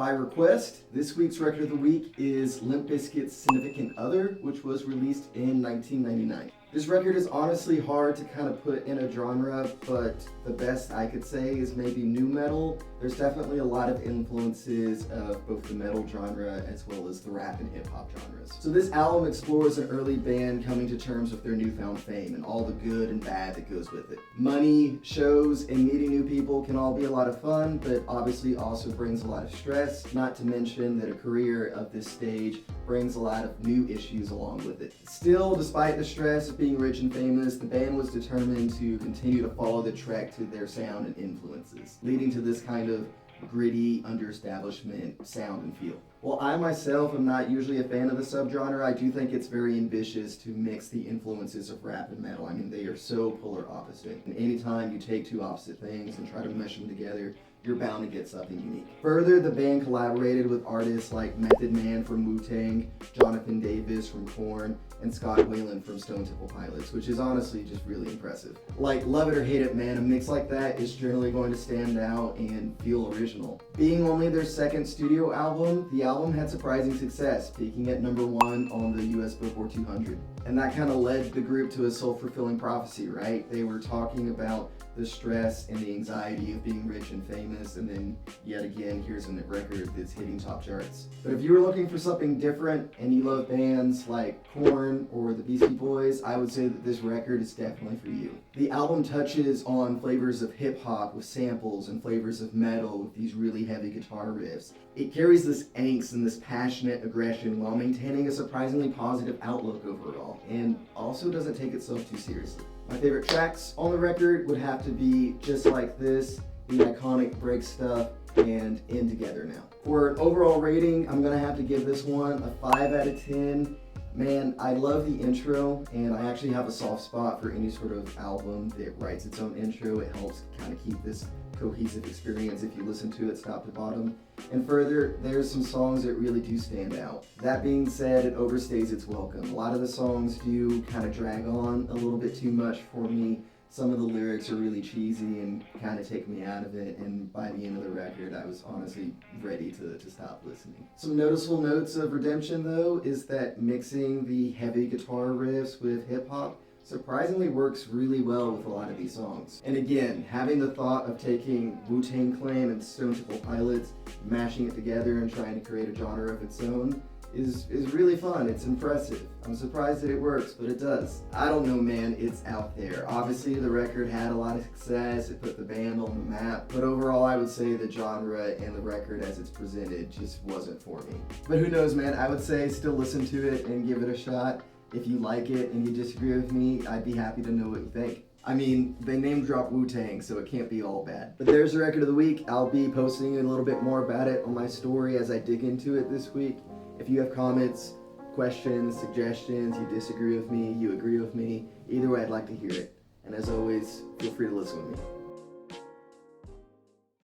By request, this week's record of the week is Limp Bizkit's Significant Other, which was released in 1999. This record is honestly hard to kind of put in a genre, but the best I could say is maybe nu metal. There's definitely a lot of influences of both the metal genre as well as the rap and hip hop genres. So this album explores an early band coming to terms with their newfound fame and all the good and bad that goes with it. Money, shows, and meeting new people can all be a lot of fun, but obviously also brings a lot of stress, not to mention that a career of this stage brings a lot of new issues along with it. Still, despite the stress of being rich and famous, the band was determined to continue to follow the trek to their sound and influences, leading to this kind of gritty, under-establishment sound and feel. While I myself am not usually a fan of the subgenre, I do think it's very ambitious to mix the influences of rap and metal. I mean, they are so polar opposite. And anytime you take two opposite things and try to mesh them together, you're bound to get something unique. Further, the band collaborated with artists like Method Man from Wu-Tang, Jonathan Davis from Korn, and Scott Weiland from Stone Temple Pilots, which is honestly just really impressive. Like, love it or hate it, man, a mix like that is generally going to stand out and feel original. Being only their second studio album, the album had surprising success, peaking at #1 on the US Billboard 200. And that kind of led the group to a self-fulfilling prophecy, right? They were talking about the stress and the anxiety of being rich and famous, and then yet again, here's a record that's hitting top charts. But if you were looking for something different and you love bands like Korn or the Beastie Boys, I would say that this record is definitely for you. The album touches on flavors of hip-hop with samples and flavors of metal with these really heavy guitar riffs. It carries this angst and this passionate aggression while maintaining a surprisingly positive outlook overall, and also doesn't take itself too seriously. My favorite tracks on the record would have to be Just Like This, the iconic Break Stuff, and In Together Now. For an overall rating, I'm gonna have to give this one a 5 out of 10. Man, I love the intro, and I actually have a soft spot for any sort of album that writes its own intro. It helps kind of keep this cohesive experience if you listen to it top to bottom. And further, there's some songs that really do stand out. That being said, it overstays its welcome. A lot of the songs do kind of drag on a little bit too much for me. Some of the lyrics are really cheesy and kind of take me out of it, and by the end of the record, I was honestly ready to stop listening. Some noticeable notes of redemption, though, is that mixing the heavy guitar riffs with hip-hop surprisingly works really well with a lot of these songs. And again, having the thought of taking Wu-Tang Clan and Stone Temple Pilots, mashing it together and trying to create a genre of its own is really fun. It's impressive. I'm surprised that it works, but it does. I don't know, man, it's out there. Obviously, the record had a lot of success. It put the band on the map, but overall, I would say the genre and the record as it's presented just wasn't for me. But who knows, man? I would say still listen to it and give it a shot. If you like it and you disagree with me, I'd be happy to know what you think. I mean, they name drop Wu-Tang, so it can't be all bad. But there's the record of the week. I'll be posting a little bit more about it on my story as I dig into it this week. If you have comments, questions, suggestions, you disagree with me, you agree with me, either way, I'd like to hear it. And as always, feel free to listen with me.